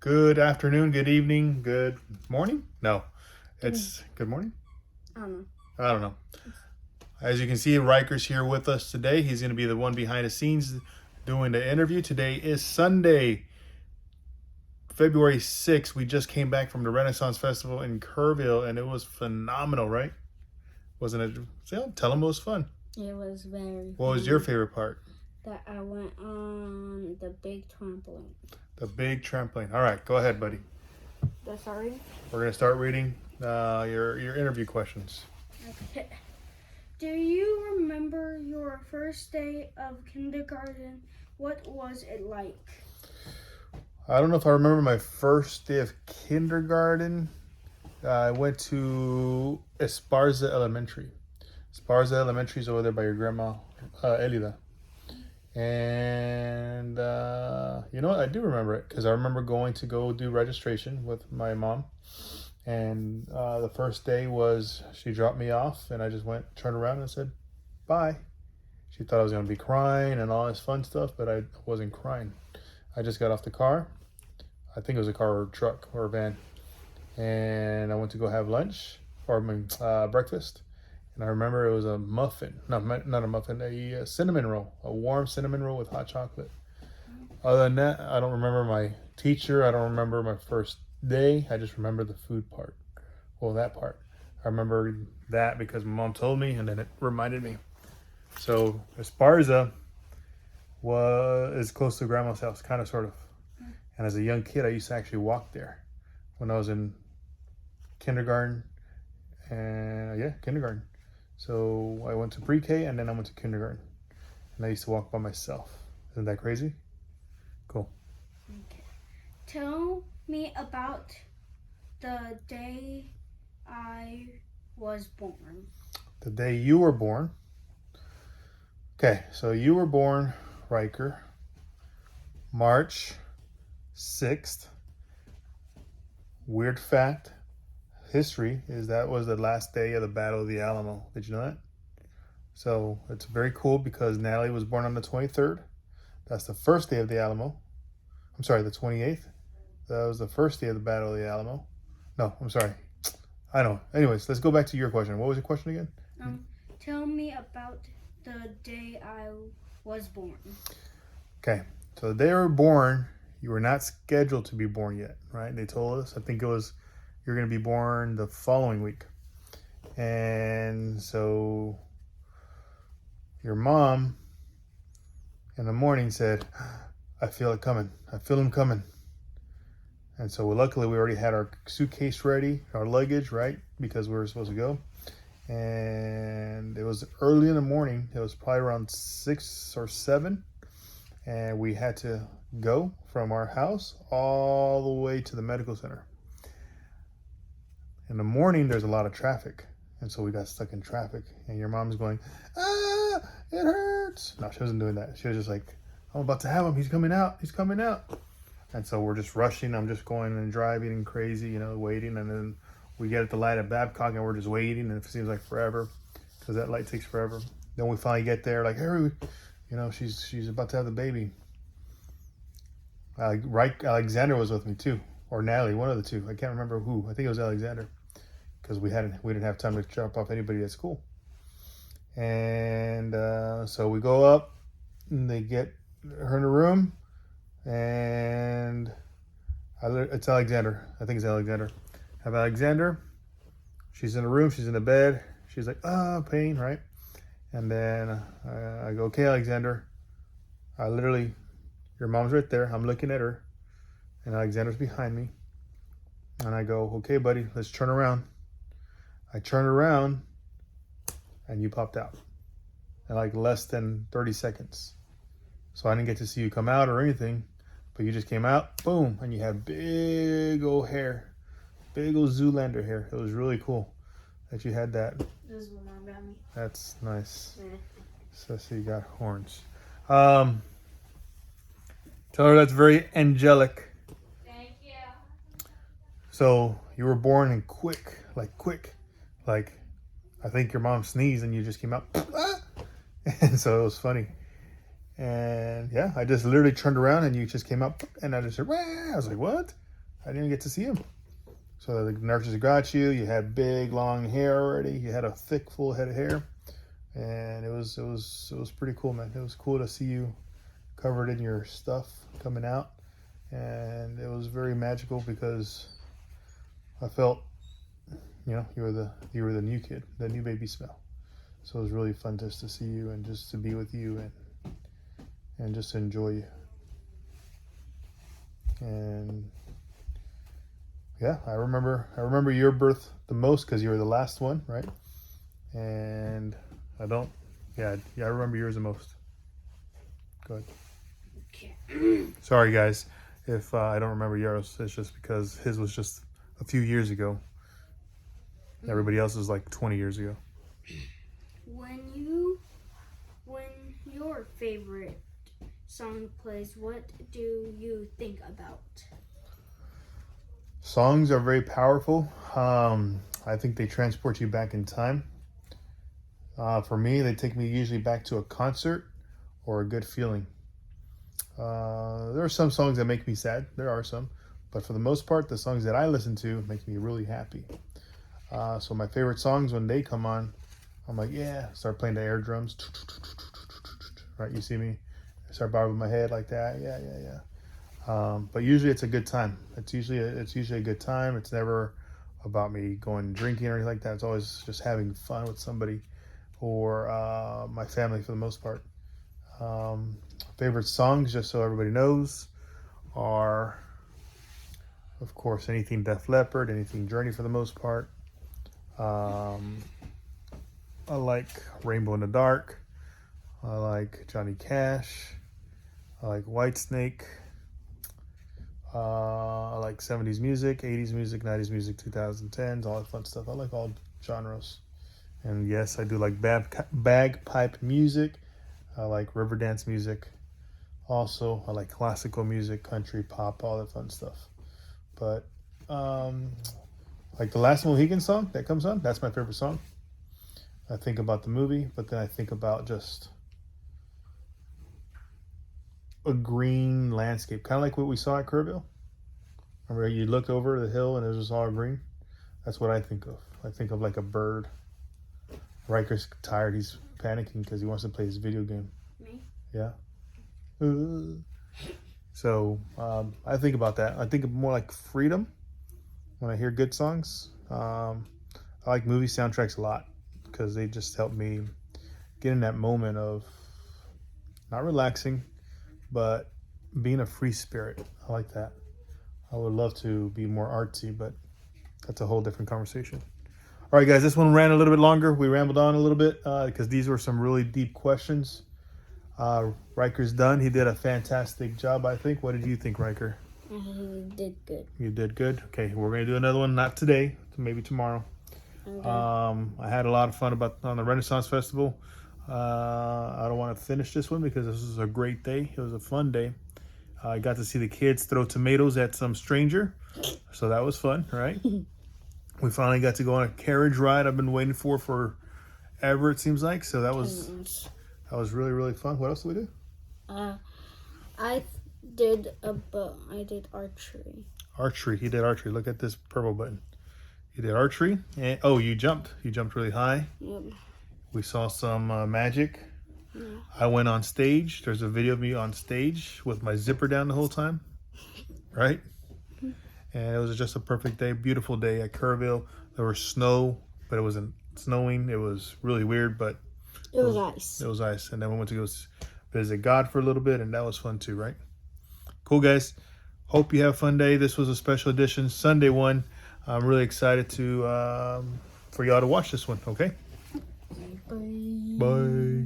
Good afternoon, good evening, good morning. No, it's good morning. I don't know. I don't know. As you can see, Riker's here with us today. He's going to be the one behind the scenes doing the interview. Today is Sunday, February 6th. We just came back from the Renaissance Festival in Kerrville, and it was phenomenal, right? Wasn't it? So, tell them it was fun. It was very What was your favorite part? That I went on the big trampoline. The big trampoline. All right, go ahead, buddy. Sorry? We're going to start reading your interview questions. Okay. Do you remember your first day of kindergarten? What was it like? I don't know if I remember my first day of kindergarten. I went to Esparza Elementary. Esparza Elementary is over there by your grandma, Elida. And you know what? I do remember it because I remember going to go do registration with my mom. And the first day was she dropped me off, and I just turned around and said, bye. She thought I was going to be crying and all this fun stuff, but I wasn't crying. I just got off the car. I think it was a car or a truck or a van. And I went to go have lunch or breakfast. And I remember it was a muffin, not a muffin, a cinnamon roll, a warm cinnamon roll with hot chocolate. Other than that, I don't remember my teacher. I don't remember my first day. I just remember the food part. Well, that part. I remember that because my mom told me, and then it reminded me. So Esparza is close to grandma's house, kind of, sort of. And as a young kid, I used to actually walk there when I was in kindergarten. And kindergarten. So I went to pre-K and then I went to kindergarten. And I used to walk by myself. Isn't that crazy? Cool. Okay. Tell me about the day I was born. The day you were born. Okay, so you were born, Riker, March 6th. Weird fact. History is that was the last day of the Battle of the Alamo. Did you know that? So it's very cool because Natalie was born on the 23rd. That's the first day of the Alamo. I'm sorry, the 28th. That was the first day of the Battle of the Alamo. No, I'm sorry. I know. Anyways, let's go back to your question. What was your question again? Tell me about the day I was born. Okay, so the day you were born, you were not scheduled to be born yet, right? They told us, I think it was, you're going to be born the following week. And so your mom in the morning said, I feel it coming. I feel him coming. And so luckily we already had our suitcase ready, our luggage, right? Because we were supposed to go. And it was early in the morning. It was probably around 6 or 7. And we had to go from our house all the way to the medical center. In the morning, there's a lot of traffic. And so we got stuck in traffic. And your mom's going, it hurts. No, she wasn't doing that. She was just like, I'm about to have him. He's coming out. He's coming out. And so we're just rushing. I'm just going and driving and crazy, waiting. And then we get at the light at Babcock and we're just waiting. And it seems like forever because that light takes forever. Then we finally get there like, Harry, she's about to have the baby. Alexander was with me too. Or Natalie, one of the two. I can't remember who. I think it was Alexander. Because we didn't have time to drop off anybody at school. And so we go up and they get her in the room. And it's Alexander. I think it's Alexander. I have Alexander. She's in the room. She's in the bed. She's like, pain, right? And then I go, okay, Alexander. Your mom's right there. I'm looking at her. And Alexander's behind me. And I go, okay, buddy, let's turn around. I turned around and you popped out in like less than 30 seconds. So I didn't get to see you come out or anything, but you just came out, boom, and you had big old hair, big old Zoolander hair. It was really cool that you had that. This is what Mom got me. That's nice. Yeah. So you got horns. Tell her that's very angelic. Thank you. So you were born in quick. Like, I think your mom sneezed and you just came out. And so it was funny. And yeah, I just literally turned around and you just came up and I just said, wah! I was like, what? I didn't even get to see him. So the nurses got you. You had big, long hair already. You had a thick, full head of hair, and it was pretty cool, man. It was cool to see you covered in your stuff coming out, and it was very magical because I felt, you know, you were the new kid, the new baby smell. So it was really fun just to see you and just to be with you and just to enjoy you. And yeah, I remember your birth the most because you were the last one, right? And I remember yours the most. Go ahead. Okay. Sorry, guys, if I don't remember yours. It's just because his was just a few years ago. Everybody else was like 20 years ago. When your favorite song plays, what do you think about? Songs are very powerful. I think they transport you back in time. For me, they take me usually back to a concert or a good feeling. There are some songs that make me sad. There are some. But for the most part, the songs that I listen to make me really happy. So my favorite songs, when they come on, I'm like, yeah, start playing the air drums. Right, you see me? I start bobbing my head like that. Yeah. But usually it's a good time. It's usually a good time. It's never about me going drinking or anything like that. It's always just having fun with somebody or my family for the most part. Favorite songs, just so everybody knows, are, of course, anything Def Leppard, anything Journey for the most part. I like Rainbow in the Dark. I like Johnny Cash. I like Whitesnake. I like 70s music, 80s music, 90s music, 2010s, all that fun stuff. I like all genres. And yes, I do like bagpipe music. I like river dance music. Also, I like classical music, country, pop, all that fun stuff. But like the Last Mohican song that comes on, that's my favorite song. I think about the movie, but then I think about just a green landscape, kind of like what we saw at Kerrville. Remember, you looked over the hill and it was just all green? That's what I think of. I think of like a bird. Riker's tired. He's panicking because he wants to play his video game. Me? Yeah. So I think about that. I think of more like freedom when I hear good songs. I like movie soundtracks a lot because they just help me get in that moment of not relaxing, but being a free spirit. I like that. I would love to be more artsy, but that's a whole different conversation. All right, guys, this one ran a little bit longer. We rambled on a little bit because these were some really deep questions. Riker's done. He did a fantastic job, I think. What did you think, Riker? I did good. You did good? Okay, we're going to do another one, not today, maybe tomorrow. Okay. I had a lot of fun on the Renaissance Festival. I don't want to finish this one because this was a great day. It was a fun day. I got to see the kids throw tomatoes at some stranger, so that was fun, right? We finally got to go on a carriage ride I've been waiting for forever, it seems like. So that was really, really fun. What else did we do? I did archery. Archery. He did archery. Look at this purple button. He did archery. And, you jumped. You jumped really high. Yep. We saw some magic. Yeah. I went on stage. There's a video of me on stage with my zipper down the whole time. Right? And it was just a perfect day. Beautiful day at Kerrville. There was snow, but it wasn't snowing. It was really weird, but It was ice. It was ice. And then we went to go visit God for a little bit, and that was fun too, right? Cool, guys. Hope you have a fun day. This was a special edition Sunday one. I'm really excited for y'all to watch this one, okay? Bye. Bye.